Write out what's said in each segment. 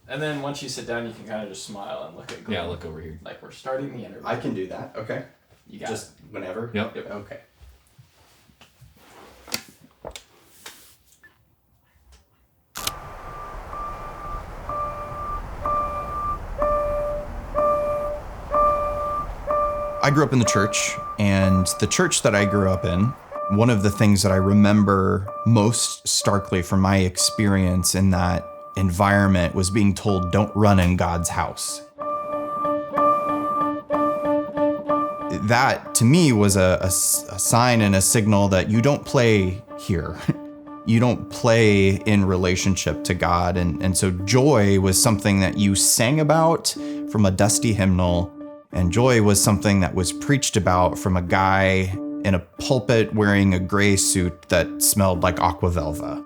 And then once you sit down, you can kind of just smile and look at Glenn. Yeah, look over here. Like we're starting the interview. I can do that. Okay. You got Just whenever? Yep. Okay. I grew up in the church, and the church that I grew up in, one of the things that I remember most starkly from my experience in that environment was being told, don't run in God's house. That, to me, was a sign and a signal that you don't play here. You don't play in relationship to God. And so joy was something that you sang about from a dusty hymnal, and joy was something that was preached about from a guy in a pulpit wearing a gray suit that smelled like Aqua Velva.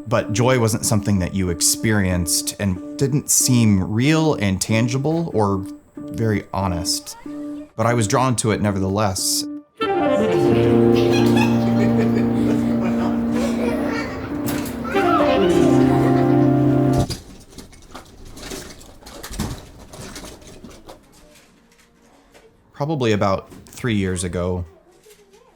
But joy wasn't something that you experienced and didn't seem real and tangible or very honest. But I was drawn to it nevertheless. Probably about 3 years ago,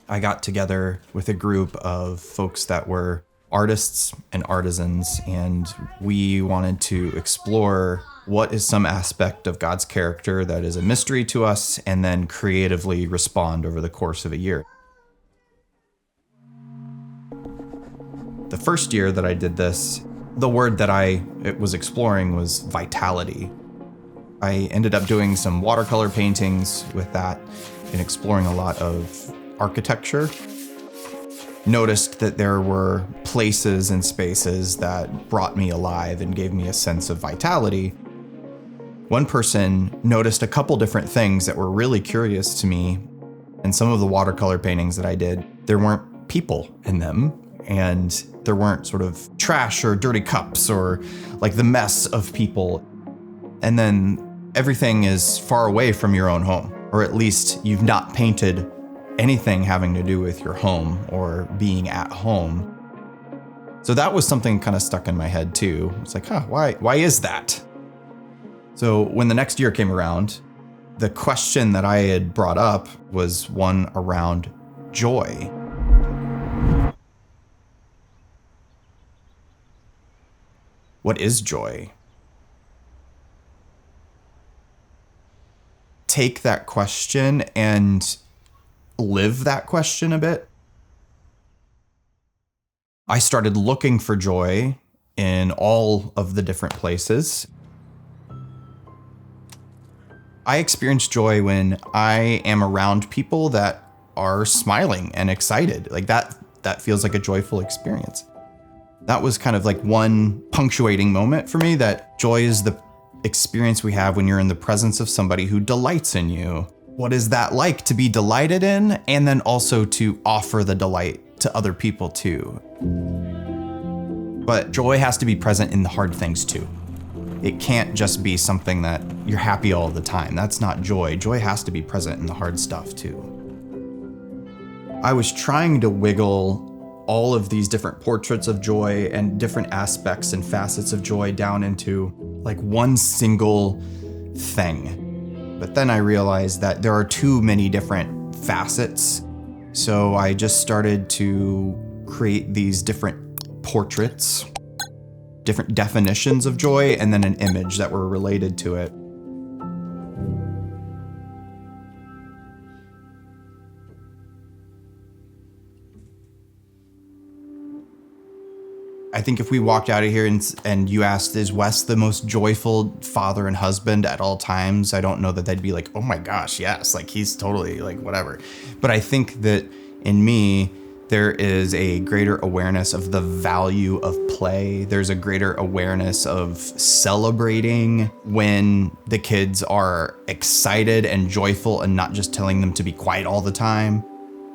I got together with a group of folks that were artists and artisans, and we wanted to explore what is some aspect of God's character that is a mystery to us, and then creatively respond over the course of a year. The first year that I did this, the word that I was exploring was vitality. I ended up doing some watercolor paintings with that and exploring a lot of architecture. Noticed that there were places and spaces that brought me alive and gave me a sense of vitality. One person noticed a couple different things that were really curious to me. In some of the watercolor paintings that I did, there weren't people in them, and there weren't sort of trash or dirty cups or like the mess of people. And then everything is far away from your own home, or at least you've not painted anything having to do with your home or being at home. So that was something kind of stuck in my head too. It's like, why is that? So when the next year came around, the question that I had brought up was one around joy. What is joy? Take that question and live that question a bit. I started looking for joy in all of the different places. I experience joy when I am around people that are smiling and excited. Like that feels like a joyful experience. That was kind of like one punctuating moment for me, that joy is the experience we have when you're in the presence of somebody who delights in you. What is that like to be delighted in, and then also to offer the delight to other people too? But joy has to be present in the hard things too. It can't just be something that you're happy all the time. That's not joy. Joy has to be present in the hard stuff too. I was trying to wiggle all of these different portraits of joy and different aspects and facets of joy down into like one single thing. But then I realized that there are too many different facets. So I just started to create these different portraits, different definitions of joy, and then an image that were related to it. I think if we walked out of here and you asked, is Wes the most joyful father and husband at all times? I don't know that they'd be like, oh my gosh, yes, like he's totally like whatever. But I think that in me, there is a greater awareness of the value of play. There's a greater awareness of celebrating when the kids are excited and joyful and not just telling them to be quiet all the time.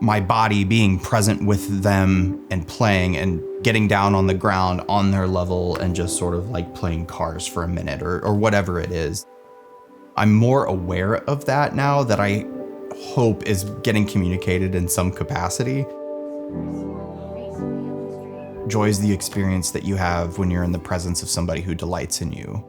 My body being present with them and playing and getting down on the ground on their level and just sort of like playing cars for a minute or whatever it is. I'm more aware of that now, that I hope is getting communicated in some capacity. Joy is the experience that you have when you're in the presence of somebody who delights in you.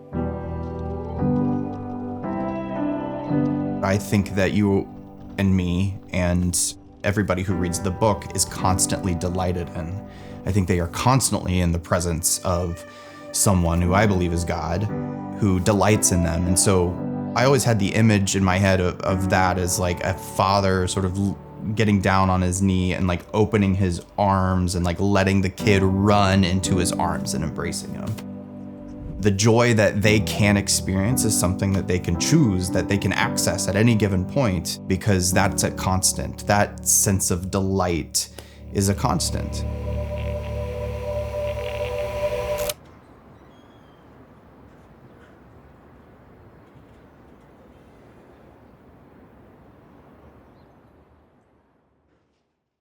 I think that you and me and everybody who reads the book is constantly delighted in. I think they are constantly in the presence of someone who I believe is God, who delights in them. And so I always had the image in my head of that as like a father sort of getting down on his knee and like opening his arms and like letting the kid run into his arms and embracing him. The joy that they can experience is something that they can choose, that they can access at any given point, because that's a constant. That sense of delight is a constant.